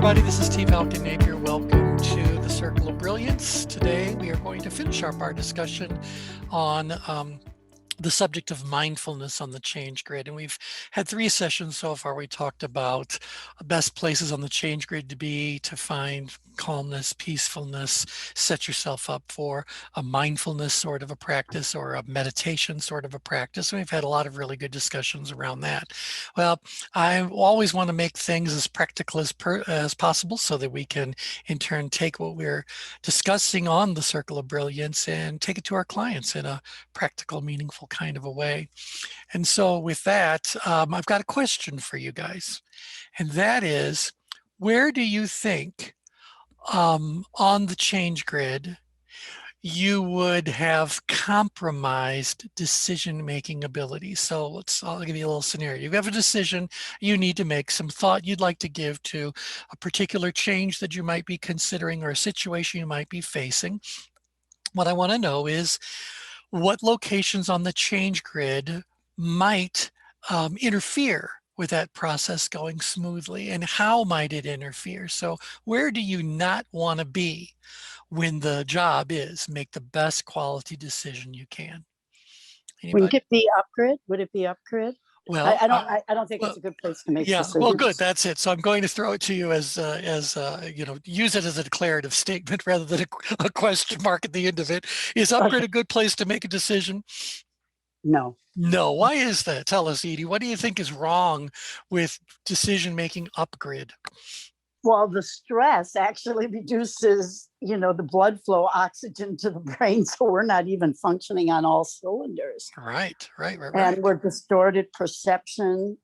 everybody. This is Steve Halkin Napier. Welcome to the Circle of Brilliance. Today we are going to finish up our discussion on the subject of mindfulness on the ChangeGrid. And we've had 3 sessions so far. We talked about best places on the ChangeGrid to be, to find calmness, peacefulness, set yourself up for a mindfulness sort of a practice or a meditation sort of a practice. And we've had a lot of really good discussions around that. Well, I always want to make things as practical as possible so that we can in turn take what we're discussing on the Circle of Brilliance and take it to our clients in a practical, meaningful kind of a way. And so with that, I've got a question for you guys. And that is, where do you think on the ChangeGrid you would have compromised decision-making ability? So I'll give you a little scenario. You have a decision you need to make, some thought you'd like to give to a particular change that you might be considering or a situation you might be facing. What I want to know is what locations on the ChangeGrid might interfere with that process going smoothly, and how might it interfere? So where do you not want to be when the job is make the best quality decision you can? Anybody? Would it be upgrid? Would it be upgrid? Well, I don't think it's a good place to make decisions. Well, good. That's it. So I'm going to throw it to you as you know, use it as a declarative statement rather than a question mark at the end of it. Is upgrade a good place to make a decision? No. No. Why is that? Tell us, Edie. What do you think is wrong with decision-making upgrade? Well, the stress actually reduces, the blood flow, oxygen to the brain, so we're not even functioning on all cylinders. Right. And we're distorted perception.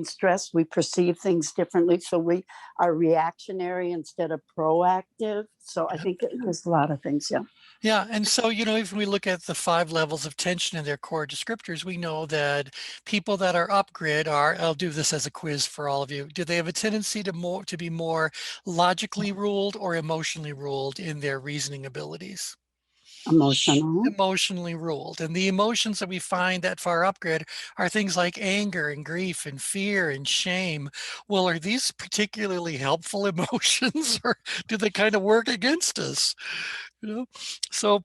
Stress, we perceive things differently, so we are reactionary instead of proactive. So I think there's a lot of things, Yeah, and so, if we look at the 5 levels of tension and their core descriptors, we know that people that are upgrid are, I'll do this as a quiz for all of you. Do they have a tendency to be more logically ruled or emotionally ruled in their reasoning abilities? Emotionally ruled. And the emotions that we find that far upgrade are things like anger and grief and fear and shame. Well, are these particularly helpful emotions, or do they kind of work against us? So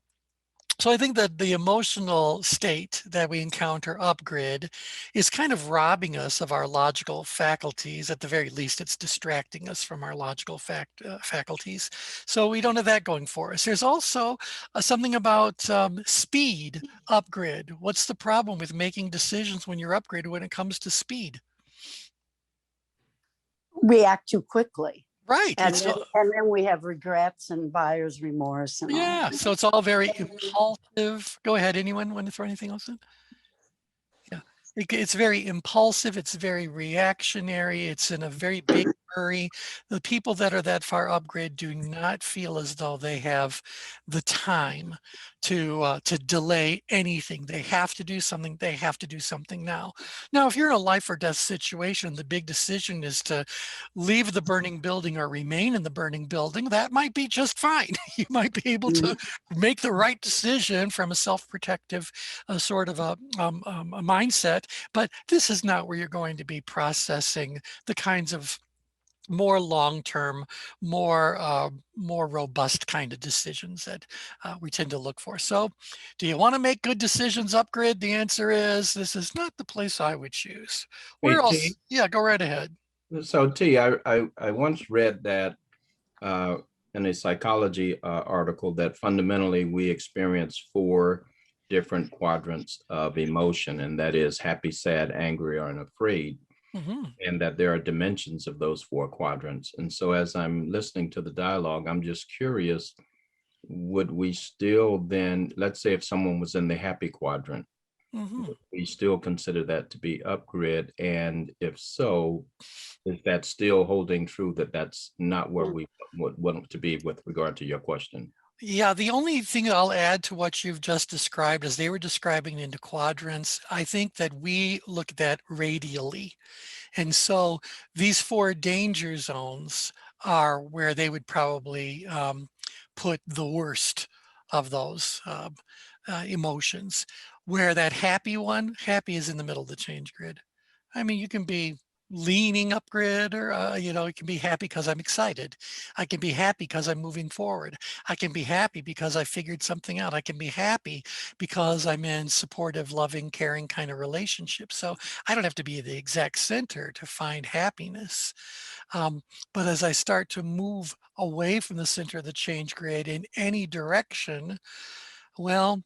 I think that the emotional state that we encounter upgrid is kind of robbing us of our logical faculties. At the very least, it's distracting us from our logical faculties. So we don't have that going for us. There's also something about speed upgrade. What's the problem with making decisions when you're upgraded when it comes to speed? React too quickly. Right. And then we have regrets and buyer's remorse. And all. So it's all very impulsive. Go ahead. Anyone want to throw anything else in? Yeah. It's very impulsive. It's very reactionary. It's in a very big hurry. The people that are that far upgrade do not feel as though they have the time to delay anything. They have to do something. They have to do something now. Now, if you're in a life or death situation, the big decision is to leave the burning building or remain in the burning building. That might be just fine. You might be able to make the right decision from a self-protective sort of a mindset, but this is not where you're going to be processing the kinds of more long-term, more robust kind of decisions that we tend to look for. So do you want to make good decisions, upgrade? The answer is, this is not the place I would choose. Where else? T, yeah, go right ahead. So T, I once read that in a psychology article that fundamentally we experience 4 different quadrants of emotion, and that is happy, sad, angry, or afraid. And that there are dimensions of those 4 quadrants. And so as I'm listening to the dialogue, I'm just curious, would we still then, let's say if someone was in the happy quadrant, would we still consider that to be upgrade? And if so, is that still holding true that that's not where we would want to be with regard to your question? Yeah, the only thing I'll add to what you've just described is they were describing into quadrants. I think that we look at that radially. And so these 4 danger zones are where they would probably put the worst of those emotions. Where that happy is in the middle of the ChangeGrid. I mean, you can be leaning upgrid, or it can be happy because I'm excited. I can be happy because I'm moving forward. I can be happy because I figured something out. I can be happy because I'm in supportive, loving, caring kind of relationships. So I don't have to be the exact center to find happiness. But as I start to move away from the center of the change grid in any direction, well,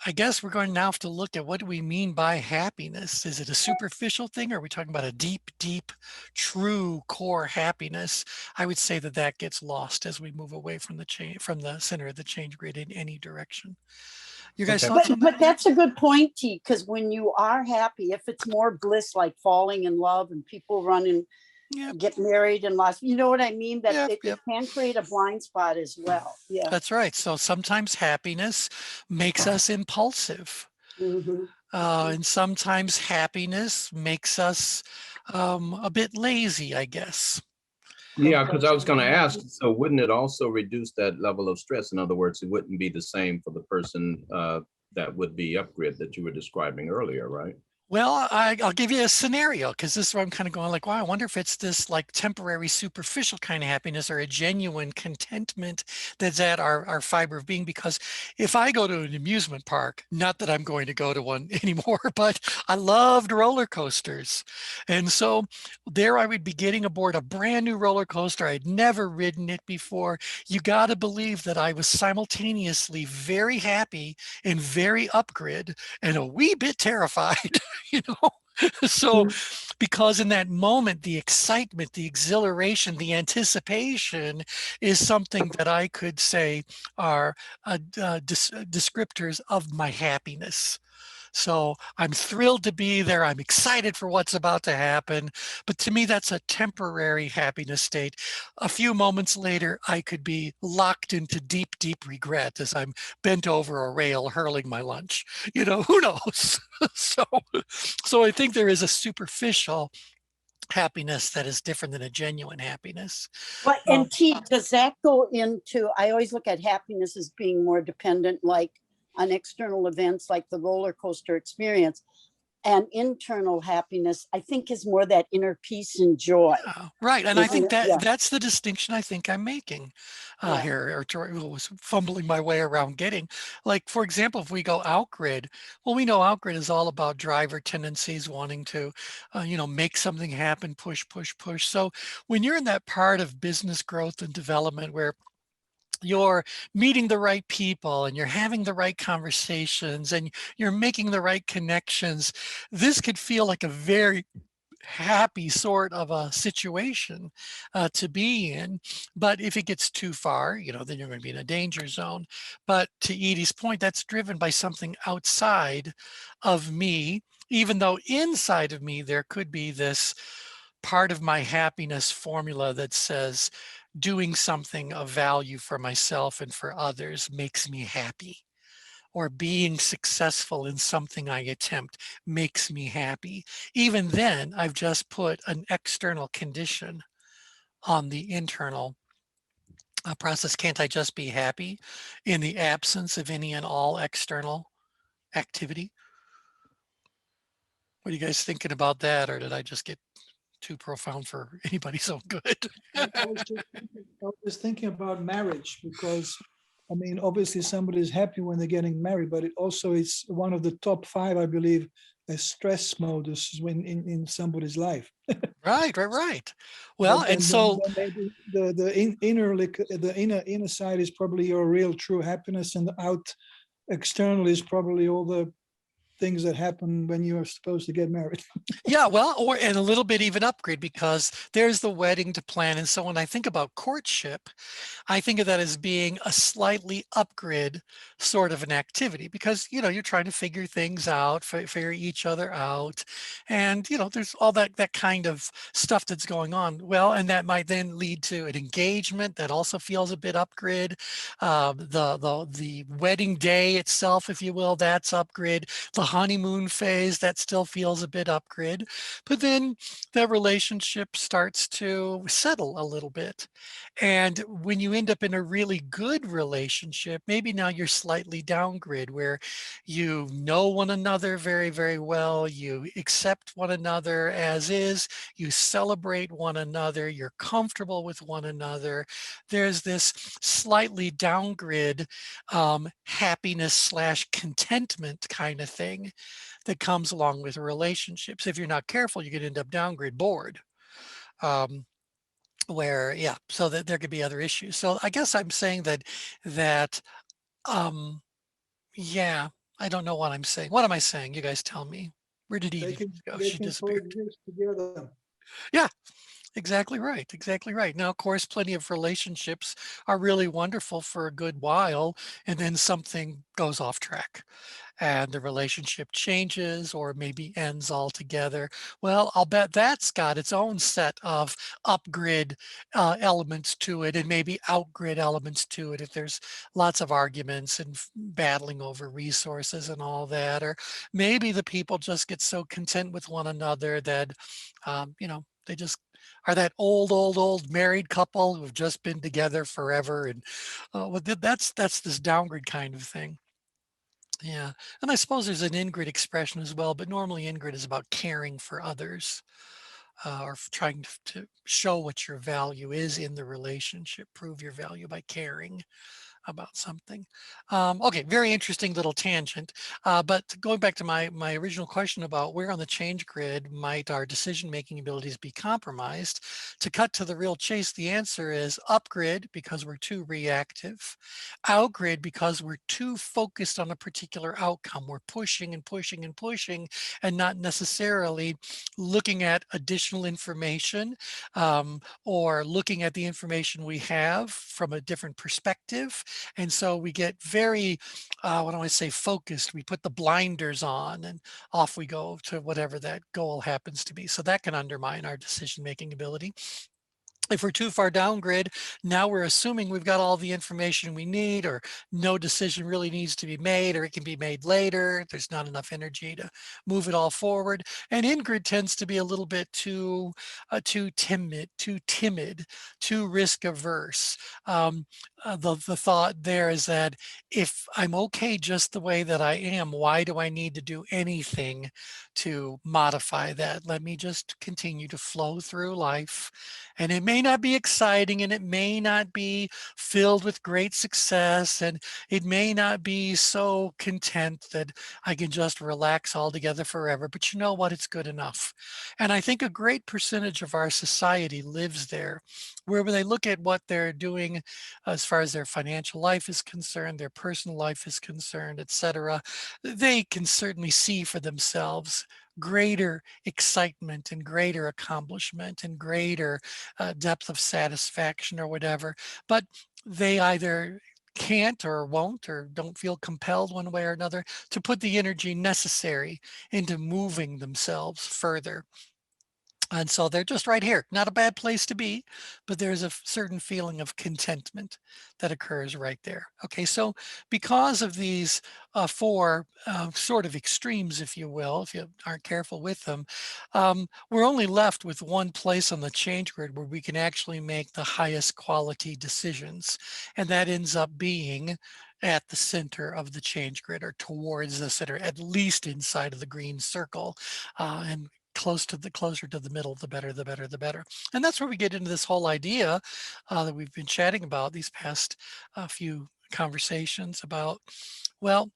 I guess we're going to now have to look at what do we mean by happiness? Is it a superficial thing? Or are we talking about a deep, deep, true core happiness? I would say that that gets lost as we move away from the from the center of the change grid in any direction. Your guys' Okay. thoughts on But that? that's a good point, T, because when you are happy, if it's more bliss, like falling in love and people run and Yep, get married and lost, you know what I mean? That yep, it yep. can create a blind spot as well. Yeah. That's right. So sometimes happiness makes us impulsive. Mhm. And sometimes happiness makes us a bit lazy, I guess. Yeah, because I was going to ask, so wouldn't it also reduce that level of stress? In other words, it wouldn't be the same for the person that would be upgrid that you were describing earlier, right? Well, I'll give you a scenario, because this is where I'm kind of going like, wow, I wonder if it's this like temporary, superficial kind of happiness or a genuine contentment that's at our fiber of being. Because if I go to an amusement park, not that I'm going to go to one anymore, but I loved roller coasters. And so there I would be getting aboard a brand new roller coaster. I'd never ridden it before. You got to believe that I was simultaneously very happy and very upgrid and a wee bit terrified. you know so because in that moment the excitement, the exhilaration, the anticipation is something that I could say are descriptors of my happiness. So I'm thrilled to be there. I'm excited for what's about to happen. But to me, that's a temporary happiness state. A few moments later, I could be locked into deep, deep regret as I'm bent over a rail hurling my lunch. Who knows? so, so I think there is a superficial happiness that is different than a genuine happiness. Well, Um, and T, does that go into, I always look at happiness as being more dependent, like on external events, like the roller coaster experience. And internal happiness, I think, is more that inner peace and joy. right. And I Isn't think it? that Yeah. that's the distinction I think I'm making Yeah. here, or was fumbling my way around getting. Like, for example, if we go outgrid, well, we know outgrid is all about driver tendencies, wanting to, make something happen, push, push, push. So when you're in that part of business growth and development where you're meeting the right people and you're having the right conversations and you're making the right connections, this could feel like a very happy sort of a situation to be in. But if it gets too far, then you're going to be in a danger zone. But to Edie's point, that's driven by something outside of me, even though inside of me there could be this part of my happiness formula that says doing something of value for myself and for others makes me happy, or being successful in something I attempt makes me happy. Even then, I've just put an external condition on the internal process. Can't I just be happy in the absence of any and all external activity? What are you guys thinking about that? Or did I just get too profound for anybody's own good? I was thinking about marriage because, I mean, obviously somebody is happy when they're getting married, but it also is one of the top 5, I believe, a stress modus when in somebody's life. Right. Well, and so Then maybe inner, like the inner side is probably your real true happiness, and the out external is probably all the things that happen when you are supposed to get married. yeah, well, and a little bit even upgrade, because there's the wedding to plan. And so when I think about courtship, I think of that as being a slightly upgrade sort of an activity, because you're trying to figure things out, figure each other out, and there's all that kind of stuff that's going on. Well, and that might then lead to an engagement that also feels a bit upgrade. The wedding day itself, if you will, that's upgrade. The honeymoon phase, that still feels a bit up-grid, but then that relationship starts to settle a little bit. And when you end up in a really good relationship, maybe now you're slightly down-grid, where you know one another very, very well, you accept one another as is, you celebrate one another, you're comfortable with one another. There's this slightly down-grid happiness slash contentment kind of thing that comes along with relationships. If you're not careful, you could end up down-grid bored. Where, yeah, so that there could be other issues. So I guess I'm saying that um yeah, I don't know what I'm saying. What am I saying? You guys tell me. Where did They Edie can, go? they She can disappeared. coexist together. Yeah, exactly right. Exactly right. Now, of course, plenty of relationships are really wonderful for a good while, and then something goes off track and the relationship changes or maybe ends altogether. Well, I'll bet that's got its own set of up-grid elements to it and maybe out-grid elements to it if there's lots of arguments and battling over resources and all that. Or maybe the people just get so content with one another that, they just are that old married couple who've just been together forever. And that's this down-grid kind of thing. Yeah, and I suppose there's an in-grid expression as well, but normally in-grid is about caring for others, or trying to show what your value is in the relationship, prove your value by caring about something. Okay, very interesting little tangent. But going back to my original question about where on the change grid might our decision-making abilities be compromised, to cut to the real chase, the answer is up-grid because we're too reactive, out-grid because we're too focused on a particular outcome. We're pushing and pushing and pushing and not necessarily looking at additional information, or looking at the information we have from a different perspective. And so we get very, what do I say, focused. We put the blinders on and off we go to whatever that goal happens to be. So that can undermine our decision-making ability. If we're too far down grid, now we're assuming we've got all the information we need, or no decision really needs to be made, or it can be made later. There's not enough energy to move it all forward. And in-grid tends to be a little bit too timid, too risk averse. The thought there is that if I'm okay just the way that I am, why do I need to do anything to modify that? Let me just continue to flow through life. And it may not be exciting, and it may not be filled with great success, and it may not be so content that I can just relax altogether forever. But you know what? It's good enough. And I think a great percentage of our society lives there, where when they look at what they're doing as far as their financial life is concerned, their personal life is concerned, etc., they can certainly see for themselves greater excitement and greater accomplishment and greater depth of satisfaction or whatever, but they either can't or won't or don't feel compelled one way or another to put the energy necessary into moving themselves further. And so they're just right here. Not a bad place to be, but there's a certain feeling of contentment that occurs right there. Okay, so because of these four sort of extremes, if you will, if you aren't careful with them, we're only left with one place on the change grid where we can actually make the highest quality decisions. And that ends up being at the center of the change grid, or towards the center, at least inside of the green circle. And closer to the middle, the better, the better, the better. And that's where we get into this whole idea that we've been chatting about these past few conversations about, well,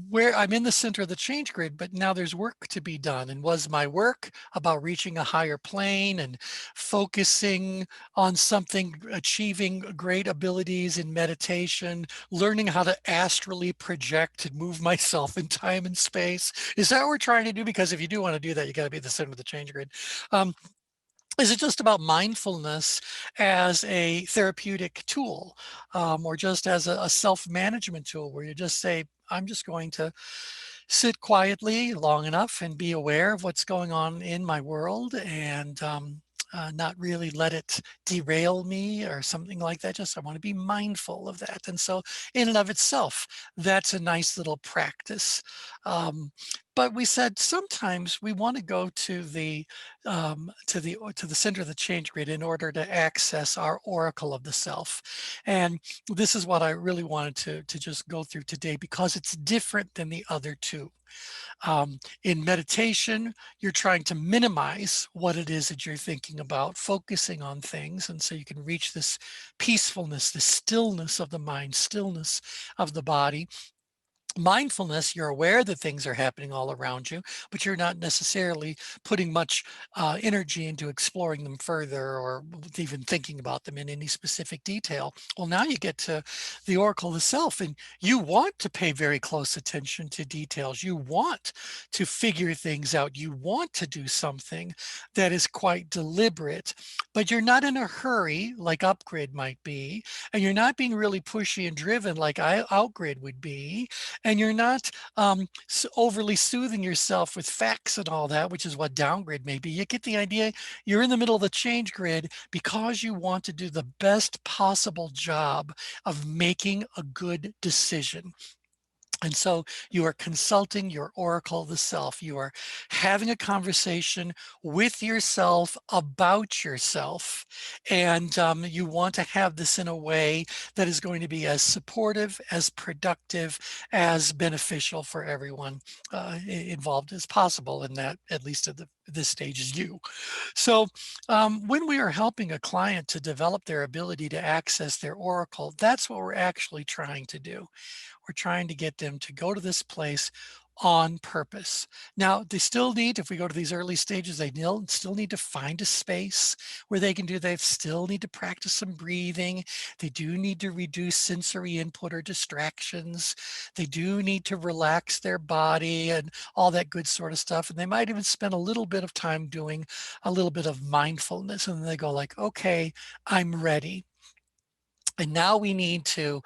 where I'm in the center of the change grid, but now there's work to be done. And was my work about reaching a higher plane and focusing on something, achieving great abilities in meditation, learning how to astrally project and move myself in time and space? Is that what we're trying to do? Because if you do want to do that, you got to be at the center of the change grid. Is it just about mindfulness as a therapeutic tool, or just as a self-management tool where you just say, I'm just going to sit quietly long enough and be aware of what's going on in my world, and not really let it derail me or something like that. Just I want to be mindful of that. And so in and of itself, that's a nice little practice. But we said sometimes we want to go to the center of the change grid in order to access our oracle of the self. And this is what I really wanted to just go through today, because it's different than the other two. In meditation, you're trying to minimize what it is that you're thinking about, focusing on things. And so you can reach this peacefulness, the stillness of the mind, stillness of the body. Mindfulness, you're aware that things are happening all around you, but you're not necessarily putting much energy into exploring them further or even thinking about them in any specific detail. Well, now you get to the oracle of the self, and you want to pay very close attention to details. You want to figure things out. You want to do something that is quite deliberate, but you're not in a hurry like upgrid might be, and you're not being really pushy and driven like outgrid would be. And you're not overly soothing yourself with facts and all that, which is what downgrid may be. You get the idea. You're in the middle of the change grid because you want to do the best possible job of making a good decision. And so you are consulting your oracle of the self. You are having a conversation with yourself about yourself. And you want to have this in a way that is going to be as supportive, as productive, as beneficial for everyone involved as possible in that, at least at this stage is you. So when we are helping a client to develop their ability to access their oracle, that's what we're actually trying to do. We're trying to get them to go to this place on purpose. Now, they still need, if we go to these early stages, they still need to find a space where they can do, they still need to practice some breathing. They do need to reduce sensory input or distractions. They do need to relax their body and all that good sort of stuff. And they might even spend a little bit of time doing a little bit of mindfulness. And then they go like, okay, I'm ready. And now we need to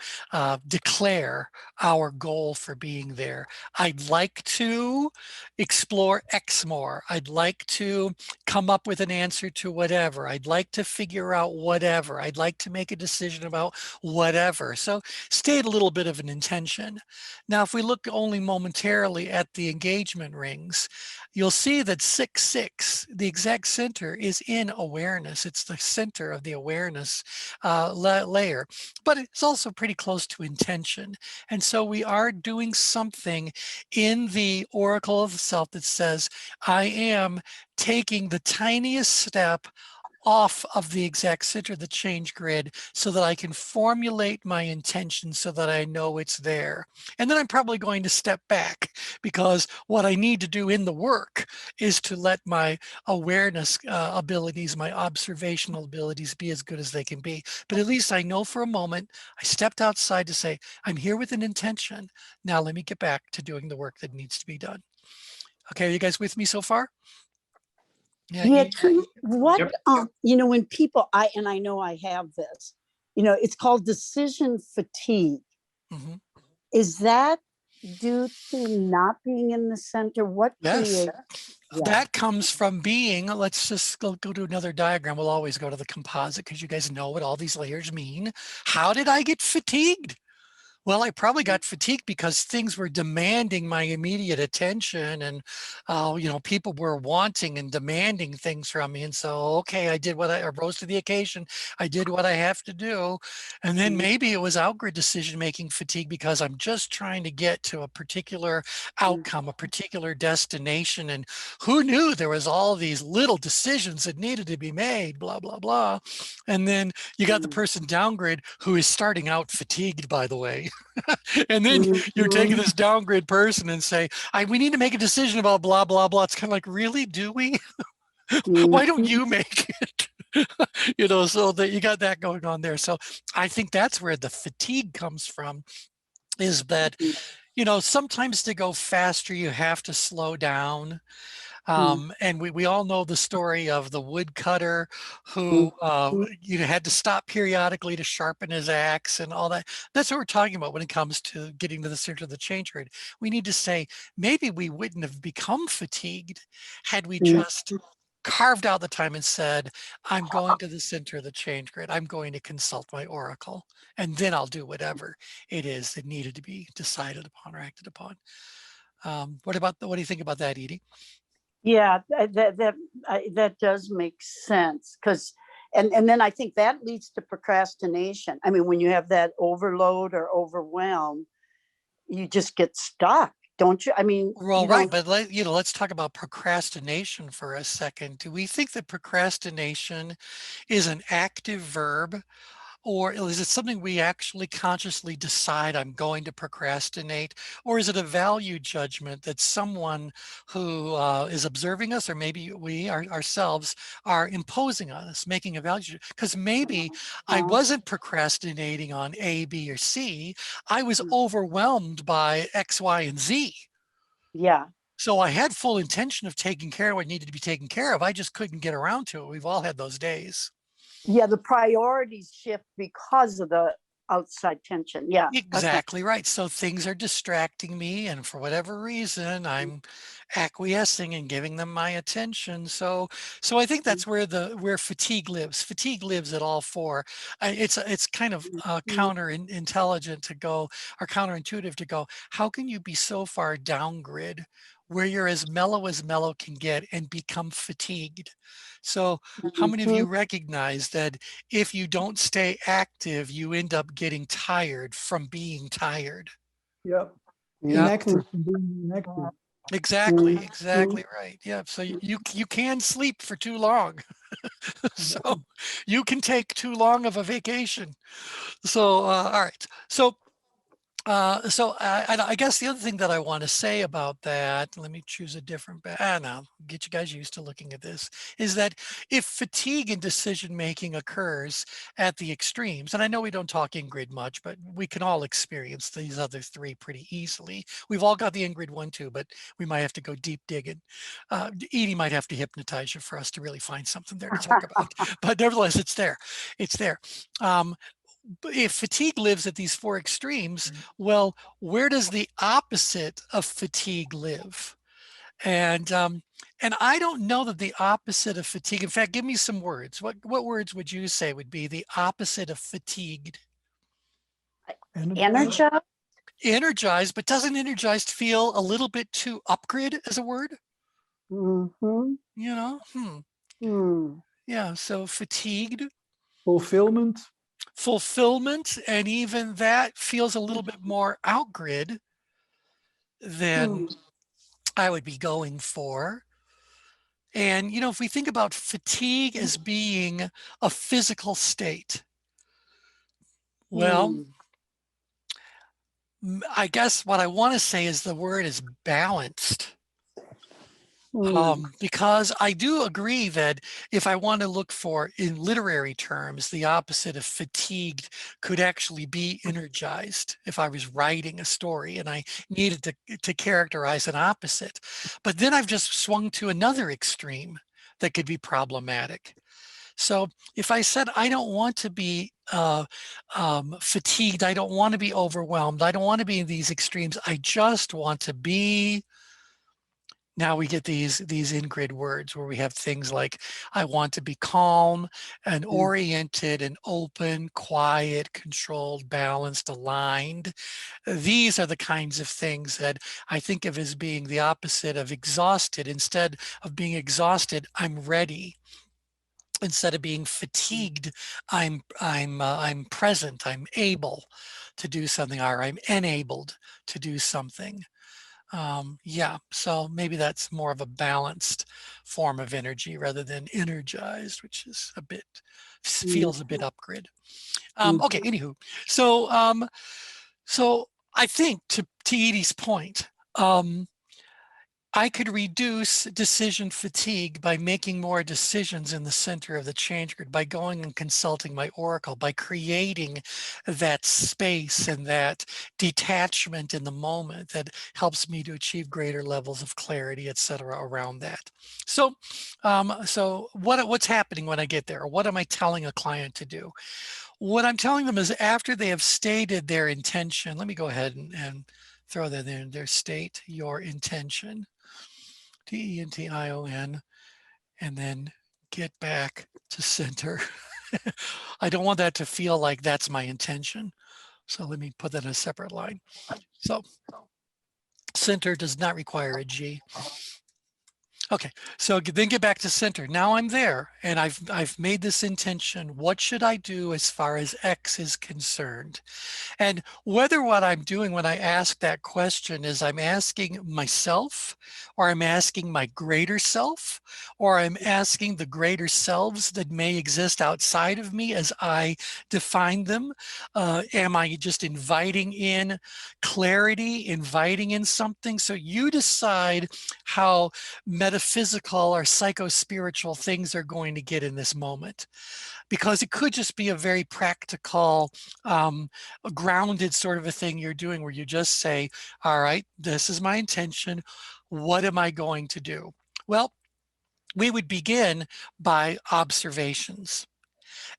declare our goal for being there. I'd like to explore X more. I'd like to come up with an answer to whatever. I'd like to figure out whatever. I'd like to make a decision about whatever. So state a little bit of an intention. Now, if we look only momentarily at the engagement rings, you'll see that 6-6, the exact center, is in awareness. It's the center of the awareness layer, but it's also pretty close to intention. And so we are doing something in the oracle of the self that says, I am taking the tiniest step off of the exact center of the change grid so that I can formulate my intention so that I know it's there. And then I'm probably going to step back, because what I need to do in the work is to let my awareness abilities, my observational abilities be as good as they can be. But at least I know for a moment, I stepped outside to say, I'm here with an intention. Now let me get back to doing the work that needs to be done. Okay, are you guys with me so far? Yeah, what, Yep. when people, I know I have this, it's called decision fatigue. Mm-hmm. Is that due to not being in the center? What Yes. creates? Yeah. That comes from being, let's just go to another diagram. We'll always go to the composite because you guys know what all these layers mean. How did I get fatigued? Well, I probably got fatigued because things were demanding my immediate attention, and people were wanting and demanding things from me. And so, okay, I rose to the occasion. I did what I have to do. And then maybe it was outgrid decision-making fatigue because I'm just trying to get to a particular outcome, a particular destination. And who knew there was all these little decisions that needed to be made, blah, blah, blah. And then you got the person downgrid who is starting out fatigued, by the way. And then you're taking this downgrid person and say, we need to make a decision about blah, blah, blah. It's kind of like, really, do we? Why don't you make it? So that you got that going on there. So I think that's where the fatigue comes from, is that, sometimes to go faster, you have to slow down. And we all know the story of the woodcutter who had to stop periodically to sharpen his axe and all that. That's what we're talking about when it comes to getting to the center of the change grid. We need to say, maybe we wouldn't have become fatigued had we just carved out the time and said, I'm going to the center of the change grid. I'm going to consult my oracle, and then I'll do whatever it is that needed to be decided upon or acted upon. What do you think about that, Edie? Yeah, that does make sense, because and then I think that leads to procrastination. I mean, when you have that overload or overwhelm, you just get stuck, don't you? I mean, Well, you right, don't. but let's talk about procrastination for a second. Do we think that procrastination is an active verb? Or is it something we actually consciously decide I'm going to procrastinate? Or is it a value judgment that someone who is observing us, or maybe we ourselves are imposing on us, making a value? Because maybe I wasn't procrastinating on A, B, or C. I was overwhelmed by X, Y, and Z. Yeah, So I had full intention of taking care of what needed to be taken care of. I just couldn't get around to it. We've all had those days. yeah, the priorities shift because of the outside tension. Yeah, okay. Exactly right. So things are distracting me, and for whatever reason, I'm acquiescing and giving them my attention. So I think that's where fatigue lives. Fatigue lives at all four. It's kind of intelligent to go, or counterintuitive to go, how can you be so far down grid where you're as mellow can get and become fatigued? So how many of you Mhm. recognize that if you don't stay active, you end up getting tired from being tired? Yeah. Yeah, Inactive and being inactive. exactly, exactly right. Yeah, so you can sleep for too long. So you can take too long of a vacation. So all right. I guess the other thing that I want to say about that, let me choose a different, no, get you guys used to looking at this, is that if fatigue in decision making occurs at the extremes, and I know we don't talk in-grid much, but we can all experience these other three pretty easily. We've all got the in-grid one too, but we might have to go deep digging. Edie might have to hypnotize you for us to really find something there to talk about, but nevertheless, it's there. It's there. If fatigue lives at these four extremes, well, where does the opposite of fatigue live? And I don't know that the opposite of fatigue. In fact, give me some words. What words would you say would be the opposite of fatigued? Energized. Energize. Energized, but doesn't energized feel a little bit too upgrid as a word? Mm-hmm. You know, Hmm. yeah. So fatigued, Fulfillment. fulfillment, and even that feels a little bit more outgrid Hmm. than I would be going for. And, if we think about fatigue as being a physical state, well, Hmm. I guess what I want to say is the word is balanced. Hmm. Because I do agree that if I want to look for, in literary terms, the opposite of fatigued could actually be energized if I was writing a story and I needed to characterize an opposite. But then I've just swung to another extreme that could be problematic. So if I said, I don't want to be fatigued, I don't want to be overwhelmed, I don't want to be in these extremes, I just want to be, now we get these in-grid words where we have things like, I want to be calm and oriented and open, quiet, controlled, balanced, aligned. These are the kinds of things that I think of as being the opposite of exhausted. Instead of being exhausted, I'm ready. Instead of being fatigued, I'm present, I'm able to do something, or I'm enabled to do something. Yeah, so maybe that's more of a balanced form of energy rather than energized, which is a bit, feels a bit upgrid. Okay, anywho, so so I think to Edie's point, I could reduce decision fatigue by making more decisions in the center of the change grid, by going and consulting my oracle, by creating that space and that detachment in the moment that helps me to achieve greater levels of clarity, et cetera, around that. So, what's happening when I get there? What am I telling a client to do? What I'm telling them is, after they have stated their intention, let me go ahead and throw that in there, state your intention. T-E-N-T-I-O-N. and then get back to center. I don't want that to feel like that's my intention. So let me put that in a separate line. So center does not require a G. Okay, so then get back to center. Now I'm there and I've made this intention. What should I do as far as X is concerned? And whether what I'm doing when I ask that question is I'm asking myself, or I'm asking my greater self, or I'm asking the greater selves that may exist outside of me as I define them, am I just inviting in clarity, inviting in something? So you decide how metaphysical or psycho-spiritual things are going to get in this moment, because it could just be a very practical, a grounded sort of a thing you're doing where you just say, all right, this is my intention. What am I going to do? Well, we would begin by observations.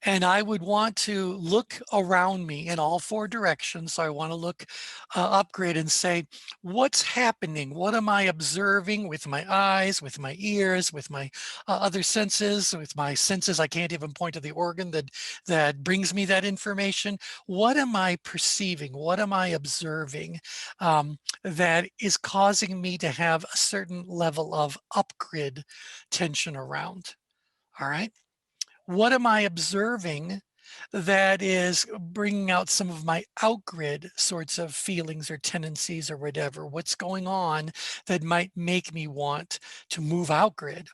And I would want to look around me in all four directions. So I want to look upgrade and say, what's happening? What am I observing with my eyes, with my ears, with my other senses, with my senses? I can't even point to the organ that brings me that information. What am I perceiving? What am I observing that is causing me to have a certain level of upgrade tension around? All right. What am I observing that is bringing out some of my outgrid sorts of feelings or tendencies or whatever? What's going on that might make me want to move outgrid?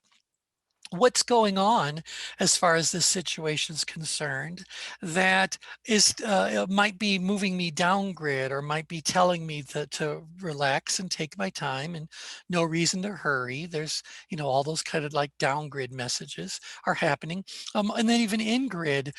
What's going on as far as this situation is concerned that is might be moving me down grid, or might be telling me to relax and take my time and no reason to hurry. There's, all those kind of like down grid messages are happening. And then even in grid,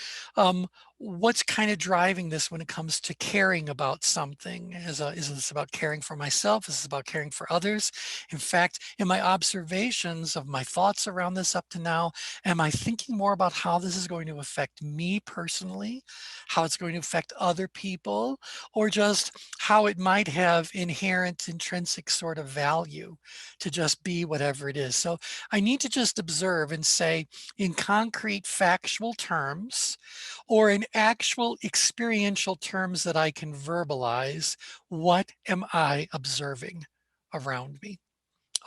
what's kind of driving this when it comes to caring about something? Is this about caring for myself? Is this about caring for others? In fact, in my observations of my thoughts around this up to now, am I thinking more about how this is going to affect me personally, how it's going to affect other people, or just how it might have inherent intrinsic sort of value to just be whatever it is? So I need to just observe and say in concrete factual terms, or in actual experiential terms that I can verbalize, what am I observing around me?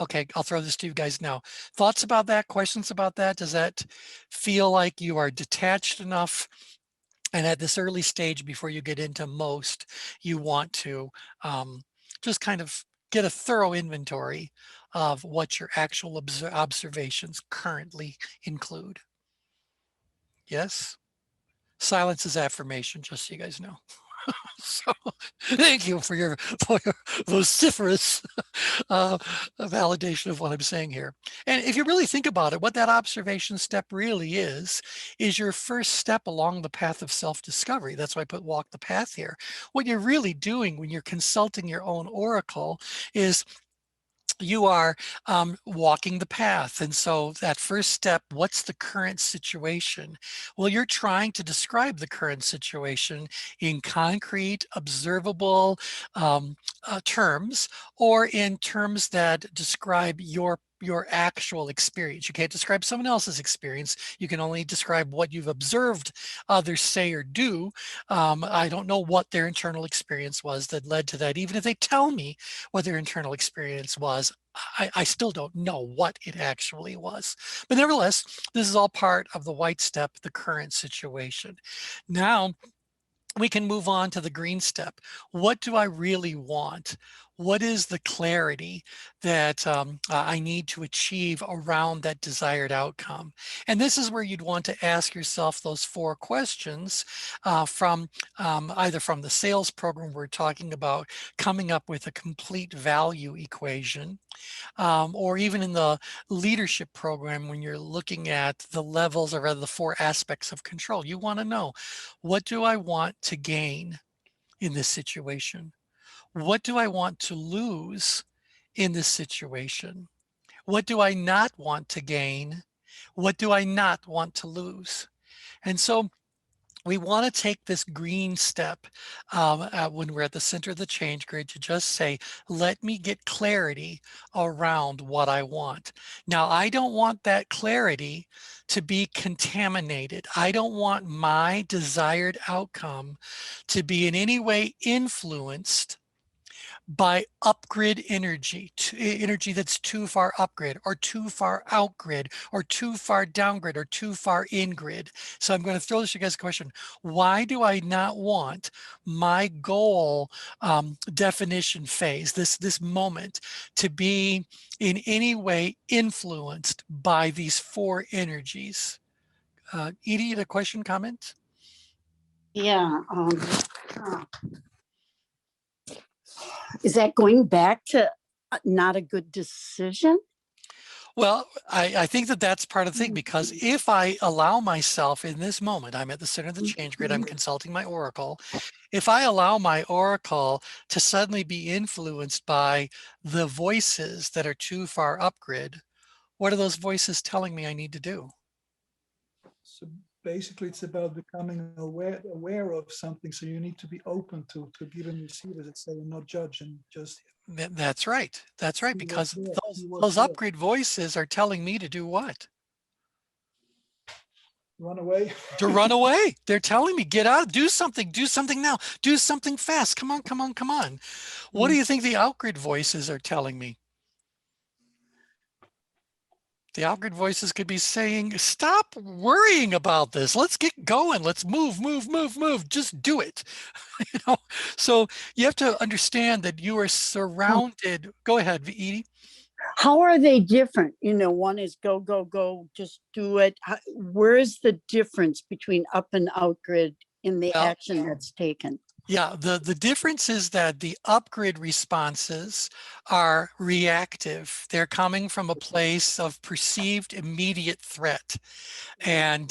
Okay, I'll throw this to you guys now. Thoughts about that? Questions about that? Does that feel like you are detached enough? And at this early stage, before you get into most, you want to just kind of get a thorough inventory of what your actual observations currently include. Yes? Silence is affirmation, just so you guys know. So thank you for your vociferous validation of what I'm saying here. And if you really think about it, what that observation step really is your first step along the path of self-discovery. That's why I put walk the path here. What you're really doing when you're consulting your own oracle is you are walking the path. And so that first step, what's the current situation? Well, you're trying to describe the current situation in concrete, observable terms, or in terms that describe your actual experience. You can't describe someone else's experience. You can only describe what you've observed others say or do. I don't know what their internal experience was that led to that. Even if they tell me what their internal experience was, I still don't know what it actually was. But nevertheless, this is all part of the white step, the current situation. Now, we can move on to the green step. What do I really want? What is the clarity that I need to achieve around that desired outcome? And this is where you'd want to ask yourself those 4 questions from either from the sales program we're talking about, coming up with a complete value equation, or even in the leadership program when you're looking at the levels, or rather the 4 aspects of control. You want to know, what do I want to gain in this situation? What do I want to lose in this situation? What do I not want to gain? What do I not want to lose? And so we want to take this green step when we're at the center of the change grid to just say, let me get clarity around what I want. Now, I don't want that clarity to be contaminated. I don't want my desired outcome to be in any way influenced by upgrid energy, energy that's too far upgrid or too far outgrid or too far downgrid or too far ingrid. So I'm going to throw this to you guys a question. Why do I not want my goal definition phase, this moment, to be in any way influenced by these four energies? Edie, the question, comment? Yeah. Is that going back to not a good decision? Well, I think that that's part of the thing, because if I allow myself in this moment, I'm at the center of the change grid, I'm consulting my oracle. If I allow my oracle to suddenly be influenced by the voices that are too far upgrid, what are those voices telling me I need to do? So basically, it's about becoming aware of something. So you need to be open to give and receive, as it say, and not judge, and just That's right. That's right. see Because what's there, see those what's there. upgrade voices are telling me to do what? Run away. To run away. They're telling me, get out, do something now, do something fast. Come on, come on, come on. What do you think the outgrid voices are telling me? The outgrid voices could be saying, stop worrying about this. Let's get going. Let's move, move, move, move. Just do it. You know? So you have to understand that you are surrounded. Go ahead, Edie. How are they different? You know, one is go, go, go, just do it. Where's the difference between up and out grid in the Well, action that's taken? yeah, the difference is that the upgrade responses are reactive. They're coming from a place of perceived immediate threat, and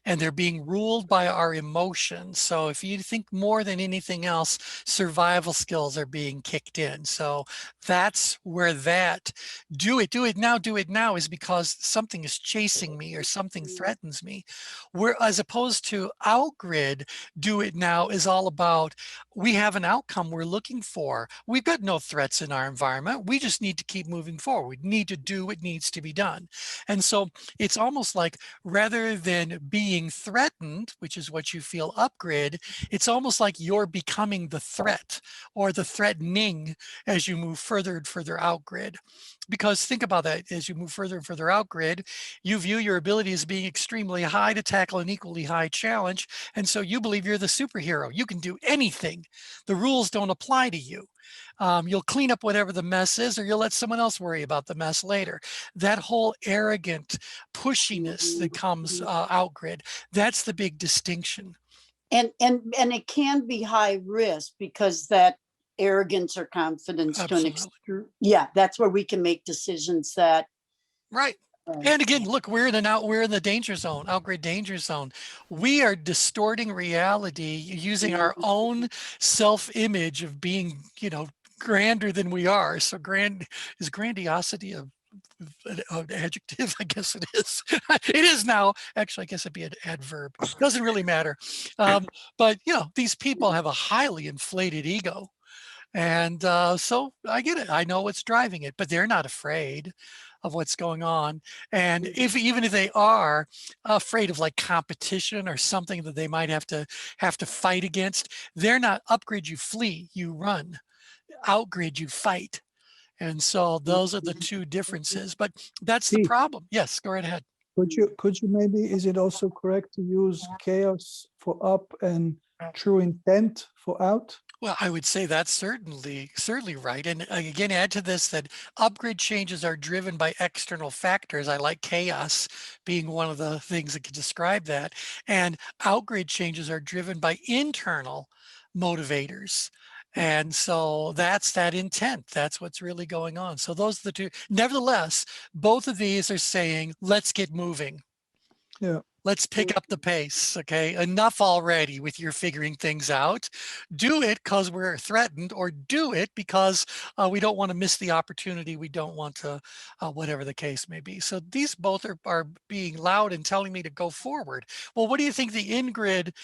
they're being ruled by our emotions. So if you think more than anything else, survival skills are being kicked in. So that's where that do it now is because something is chasing me or something threatens me. Where, as opposed to outgrid, do it now is all about, we have an outcome we're looking for. We've got no threats in our environment. We just need to keep moving forward. We need to do what needs to be done. And so it's almost like, rather than being threatened, which is what you feel upgrid, it's almost like you're becoming the threat or the threatening as you move further and further out grid. Because think about that, as you move further and further out grid, you view your ability as being extremely high to tackle an equally high challenge. And so you believe you're the superhero. You can do anything. The rules don't apply to you. You'll clean up whatever the mess is, or you'll let someone else worry about the mess later. That whole arrogant pushiness that comes out grid, that's the big distinction. And it can be high risk because that arrogance or confidence to an extent. Yeah, that's where we can make decisions that. Right. And again, look, we're in the danger zone, outgrid danger zone. We are distorting reality using our own self-image of being, grander than we are. So is grandiosity an adjective? I guess it is. It is now. Actually, I guess it'd be an adverb. Doesn't really matter. But these people have a highly inflated ego. And so I get it. I know what's driving it, but they're not afraid of what's going on. And even if they are afraid of like competition or something that they might have to fight against, they're not upgrade, you flee, you run. Outgrid, you fight. And so those are the two differences. But that's the problem. Yes, go right ahead. Could you maybe, is it also correct to use chaos for up and true intent for out? Well, I would say that's certainly right. And again, add to this that upgrade changes are driven by external factors. I like chaos being one of the things that can describe that. And outgrade changes are driven by internal motivators. And so that's that intent. That's what's really going on. So those are the two. Nevertheless, both of these are saying, let's get moving. Yeah. Let's pick up the pace, okay? Enough already with your figuring things out. Do it because we're threatened, or do it because we don't want to miss the opportunity. We don't want to, whatever the case may be. So these both are being loud and telling me to go forward. Well, what do you think the in-grid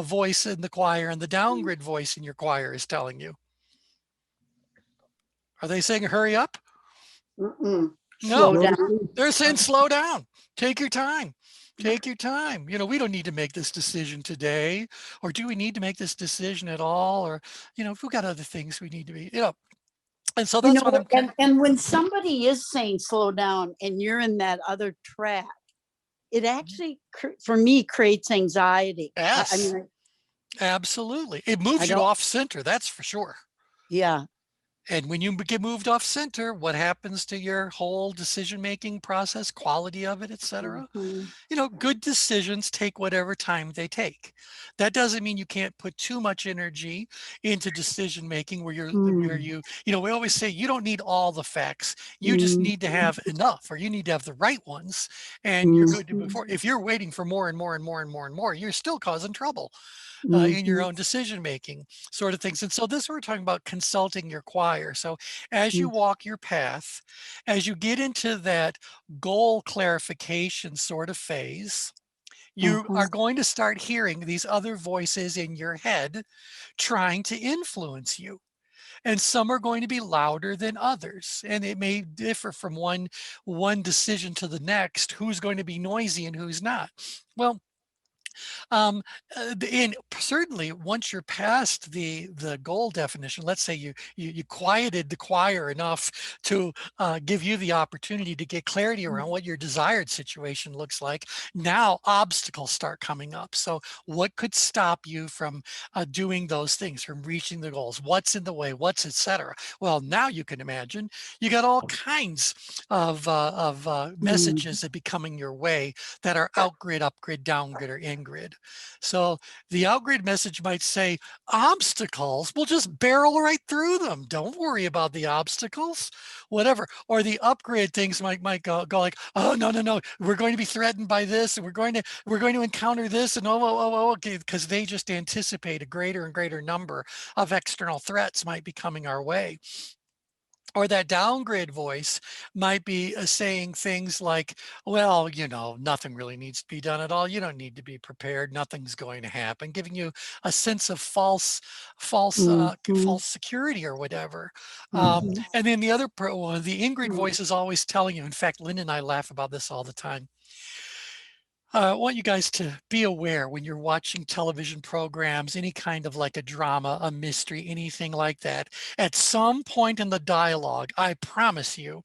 voice in the choir and the down-grid voice in your choir is telling you? Are they saying hurry up? Mm-mm. No, Slow down. they're saying slow down. Take your time. Take your time. You know, we don't need to make this decision today, or do we need to make this decision at all? Or, you know, if we've got other things we need to be, you know, and so You that's what know, I'm. and when somebody is saying slow down and you're in that other track, it actually, for me, creates anxiety. I Yes, mean, absolutely. It I moves you don't, off center, that's for sure. yeah. And when you get moved off center, what happens to your whole decision-making process, quality of it, et cetera? Mhm. You know, good decisions take whatever time they take. That doesn't mean you can't put too much energy into decision making where you know, we always say you don't need all the facts. You just need to have enough, or you need to have the right ones, and you're good to move forward. If you're waiting for more and more and more and more and more, you're still causing trouble in your own decision making sort of things. And so this we're talking about consulting your choir. So as you walk your path, as you get into that goal clarification sort of phase, you are going to start hearing these other voices in your head trying to influence you. And some are going to be louder than others. And it may differ from one decision to the next, who's going to be noisy and who's not. Well, and certainly once you're past the goal definition, let's say you quieted the choir enough to give you the opportunity to get clarity around what your desired situation looks like. Now obstacles start coming up. So what could stop you from doing those things, from reaching the goals? What's in the way? What's etc. Well, now you can imagine you got all kinds of messages that be coming your way that are out grid, up grid, down grid, or in grid. So the outgrid message might say, obstacles, we'll just barrel right through them. Don't worry about the obstacles, whatever. Or the upgrade things might go like, oh, no, no, no, we're going to be threatened by this, and we're going to encounter this, and okay, because they just anticipate a greater and greater number of external threats might be coming our way. Or that downgrade voice might be saying things like, well, you know, nothing really needs to be done at all. You don't need to be prepared. Nothing's going to happen, giving you a sense of false security or whatever. And then the other one, the in-grid voice is always telling you. In fact, Lynn and I laugh about this all the time. I want you guys to be aware when you're watching television programs, any kind of like a drama, a mystery, anything like that. At some point in the dialogue, I promise you,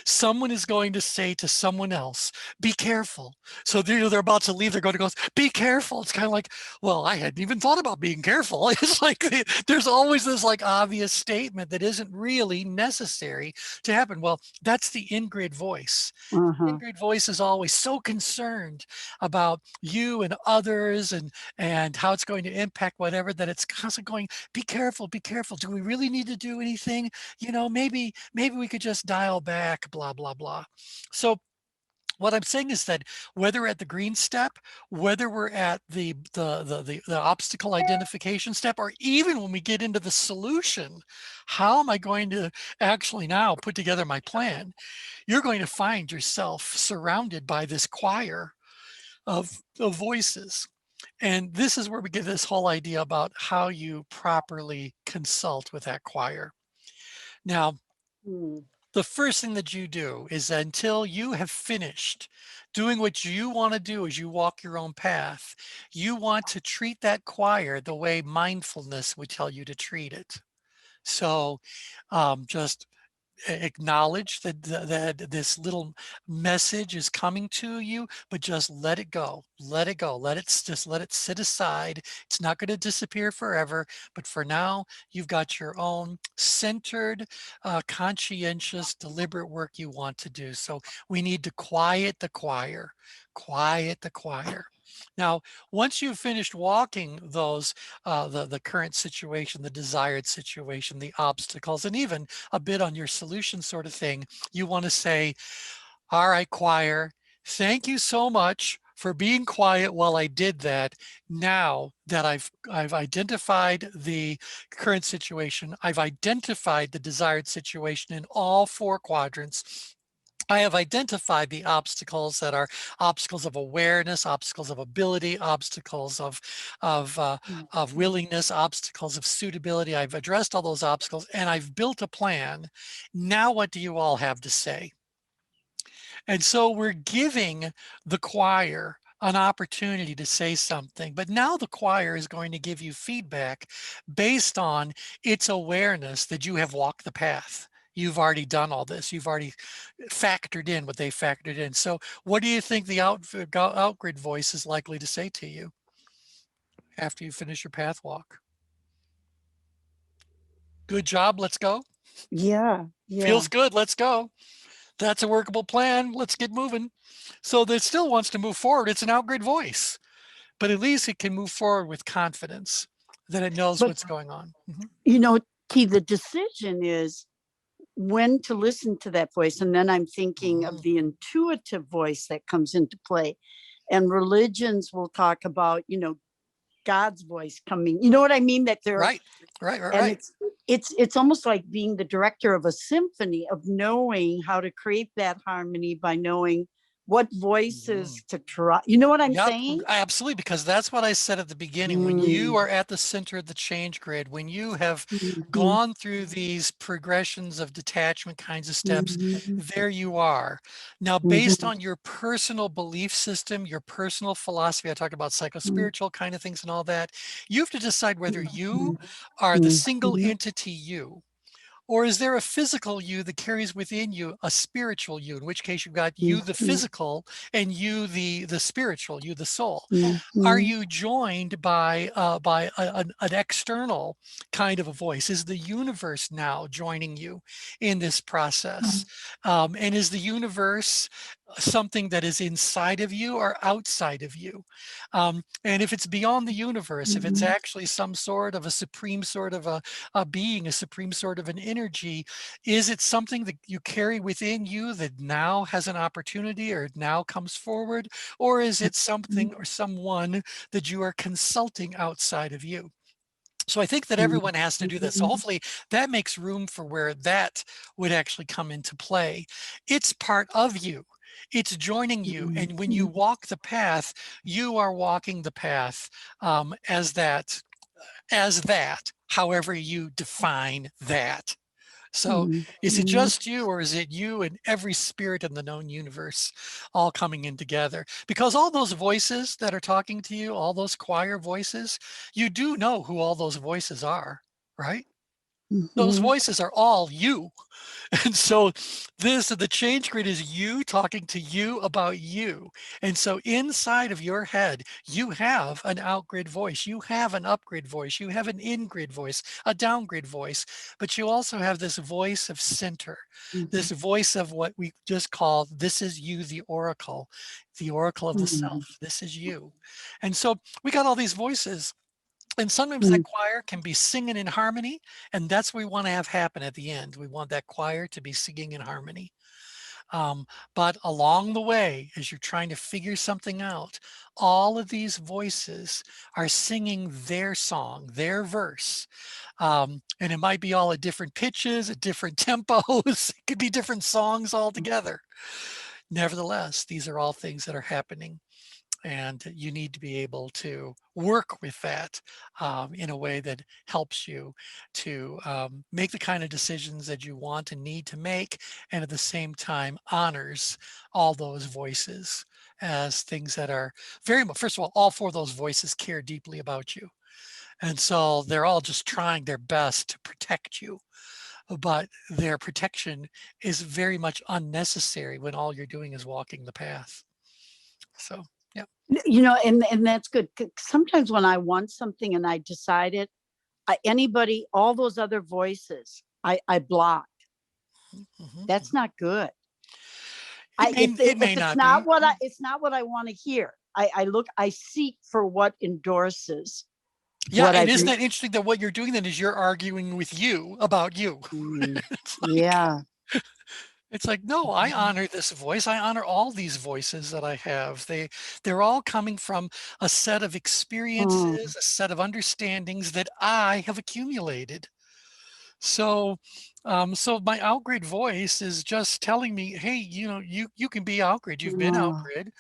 someone is going to say to someone else, be careful. So they're about to leave, they're going to go, be careful. It's kind of like, well, I hadn't even thought about being careful. It's like there's always this like obvious statement that isn't really necessary to happen. Well, that's the in-grid voice. In-grid voice is always so concerned about you and others and how it's going to impact whatever, that it's constantly going, be careful, be careful. Do we really need to do anything? You know, maybe we could just dial back, blah, blah, blah. So what I'm saying is that whether we're at the green step, whether we're at the obstacle identification step, or even when we get into the solution, how am I going to actually now put together my plan? You're going to find yourself surrounded by this choir of voices. And this is where we get this whole idea about how you properly consult with that choir. Now, the first thing that you do is that until you have finished doing what you want to do as you walk your own path, you want to treat that choir the way mindfulness would tell you to treat it. So just acknowledge that this little message is coming to you, but just let it go. Let it go. Just let it sit aside. It's not going to disappear forever, but for now, you've got your own centered, conscientious, deliberate work you want to do. So we need to quiet the choir. Quiet the choir. Now, once you've finished walking those, the current situation, the desired situation, the obstacles, and even a bit on your solution sort of thing, you want to say, all right, choir, thank you so much for being quiet while I did that. Now that I've identified the current situation, I've identified the desired situation in all 4 quadrants. I have identified the obstacles that are obstacles of awareness, obstacles of ability, obstacles of willingness, obstacles of suitability. I've addressed all those obstacles and I've built a plan. Now, what do you all have to say? And so we're giving the choir an opportunity to say something, but now the choir is going to give you feedback based on its awareness that you have walked the path. You've already done all this. You've already factored in what they factored in. So what do you think the outgrid voice is likely to say to you after you finish your path walk? Good job, let's go. Yeah. Feels good, let's go. That's a workable plan, let's get moving. So that still wants to move forward. It's an outgrid voice, but at least it can move forward with confidence that it knows But what's going on. T, the decision is when to listen to that voice. And then I'm thinking of the intuitive voice that comes into play. And religions will talk about, God's voice coming. You know what I mean? That they're Right. and it's almost like being the director of a symphony, of knowing how to create that harmony by knowing what voices to try. You know what I'm saying? Absolutely, because that's what I said at the beginning. When you are at the center of the change grid, when you have gone through these progressions of detachment kinds of steps, there you are. Now, based on your personal belief system, your personal philosophy, I talked about psychospiritual kind of things and all that, you have to decide whether you are the single entity you, or is there a physical you that carries within you a spiritual you, in which case you've got you, the physical, and you, the spiritual, you, the soul. Are you joined by an external kind of a voice? Is the universe now joining you in this process? And is the universe something that is inside of you or outside of you? And if it's beyond the universe, if it's actually some sort of a supreme sort of a being, a supreme sort of an energy, is it something that you carry within you that now has an opportunity or now comes forward? Or is it something or someone that you are consulting outside of you? So I think that everyone has to do this. So hopefully that makes room for where that would actually come into play. It's part of you. It's joining you. And when you walk the path, you are walking the path as that, however you define that. So is it just you, or is it you and every spirit in the known universe all coming in together? Because all those voices that are talking to you, all those choir voices, you do know who all those voices are, right? Those voices are all you. And so the change grid is you talking to you about you. And so inside of your head, you have an outgrid voice, you have an upgrid voice, you have an in-grid voice, a downgrid voice, but you also have this voice of center, this voice of what we just call, this is you, the oracle of the self. This is you. And so we got all these voices. And sometimes that choir can be singing in harmony, and that's what we want to have happen at the end. We want that choir to be singing in harmony. But along the way, as you're trying to figure something out, all of these voices are singing their song, their verse. And it might be all at different pitches, at different tempos. It could be different songs altogether. Nevertheless, these are all things that are happening. And you need to be able to work with that in a way that helps you to make the kind of decisions that you want and need to make, and at the same time honors all those voices as things that are very much, first of all 4 of those voices care deeply about you. And so they're all just trying their best to protect you. But their protection is very much unnecessary when all you're doing is walking the path. So. And that's good. Sometimes when I want something and I decide it, all those other voices, I block. That's not good. It's not what I want to hear. I seek for what endorses. Yeah, and isn't that interesting that what you're doing then is you're arguing with you about you? Yeah. It's like, no, I honor this voice. I honor all these voices that I have. They're all coming from a set of experiences, a set of understandings that I have accumulated. So, so my outgrid voice is just telling me, hey, you can be outgrid. You've been Oh, outgrid.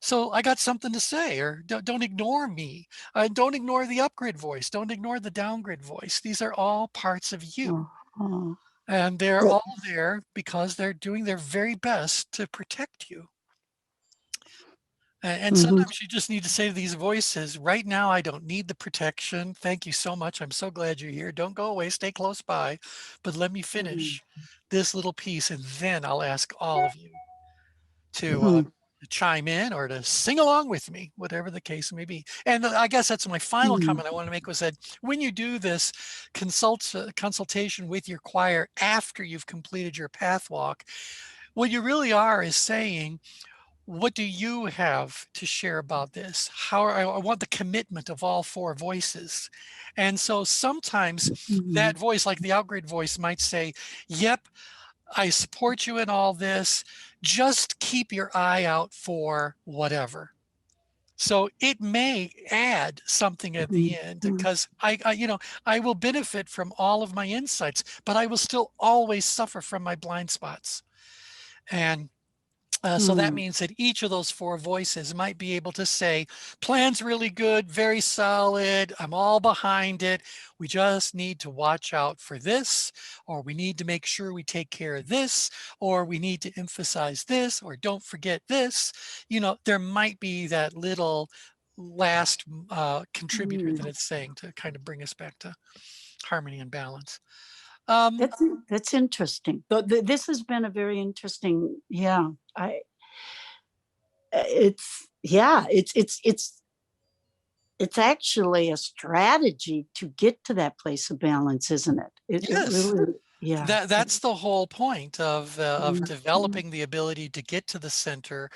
So I got something to say, or don't ignore me. Don't ignore the upgrid voice. Don't ignore the downgrid voice. These are all parts of you. oh, oh. And they're That- all there because they're doing their very best to protect you. And mhm, sometimes you just need to say to these voices, right now, I don't need the protection. Thank you so much. I'm so glad you're here. Don't go away. Stay close by. But let me mhm, finish this little piece, and then I'll ask all of you mhm, to chime in or to sing along with me, whatever the case may be. And I guess that's my final mhm, comment I want to make was that when you do this consultation with your choir after you've completed your path walk, what you really are is saying, what do you have to share about this? I want the commitment of all four voices. And so sometimes mhm, that voice, like the outgrade voice, might say, yep, I support you in all this. Just keep your eye out for whatever. So it may add something at mhm, the end mhm, because I will benefit from all of my insights, but I will still always suffer from my blind spots. And so that mhm, means that each of those four voices might be able to say, plan's really good, very solid, I'm all behind it. We just need to watch out for this, or we need to make sure we take care of this, or we need to emphasize this, or don't forget this. There might be that little last contributor that mhm. it's saying to kind of bring us back to harmony and balance. Um, That's interesting. This has been a very interesting. Yeah, it's actually a strategy to get to that place of balance, isn't it? It yes. really, yeah. That's the whole point of Mhm, developing the ability to get to the center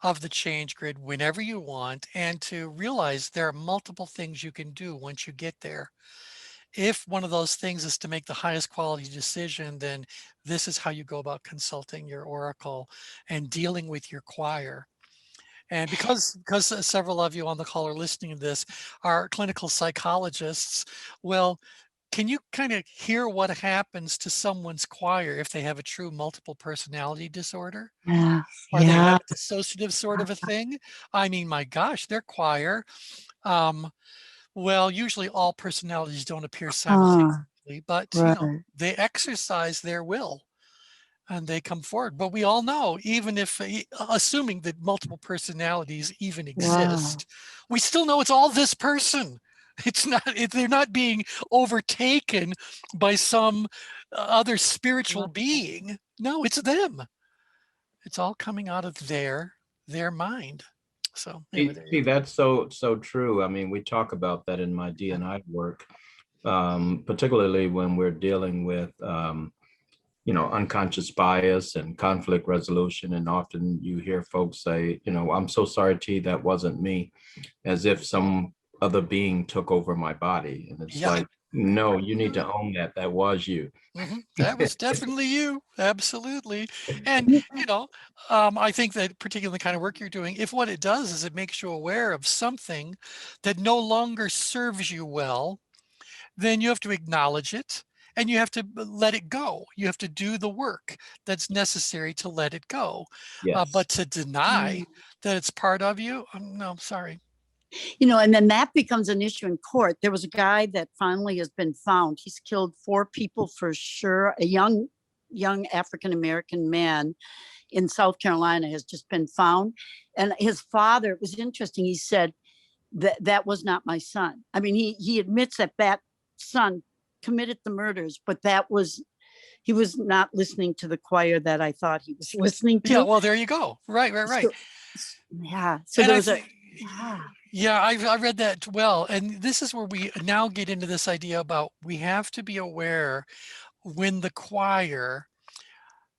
of the change grid whenever you want, and to realize there are multiple things you can do once you get there. If one of those things is to make the highest quality decision, then this is how you go about consulting your oracle and dealing with your choir. And because several of you on the call are listening to this are clinical psychologists, well, can you kind of hear what happens to someone's choir if they have a true multiple personality disorder? yeah, Or they yeah. have a dissociative sort of a thing? I mean, my gosh, their choir, um, well, usually all personalities don't appear Ah, simultaneously, but right. they exercise their will and they come forward. But we all know, even if, assuming that multiple personalities even Wow. exist, we still know it's all this person. It's not, they're not being overtaken by some other spiritual being. No, it's them. It's all coming out of their mind. So anyway, there you See, go. that's so true. I mean, we talk about that in my D&I work, particularly when we're dealing with unconscious bias and conflict resolution. And often you hear folks say, I'm so sorry, T, that wasn't me, as if some other being took over my body. And it's Yeah. like, no, you need to own that. That was you. That was definitely you. Absolutely. And, I think that particularly the kind of work you're doing, if what it does is it makes you aware of something that no longer serves you well, then you have to acknowledge it and you have to let it go. You have to do the work that's necessary to let it go. Yes. But to deny that it's part of you, no, sorry. And then that becomes an issue in court. There was a guy that finally has been found. He's killed 4 people for sure. A young African American man in South Carolina has just been found. And his father, it was interesting. He said that was not my son. I mean, he admits that son committed the murders, but he was not listening to the choir that I thought he was listening Yeah, to. well, there you go. Right, right, right. So, yeah. So And there I was a think, yeah. yeah, I read that well. And this is where we now get into this idea about we have to be aware when the choir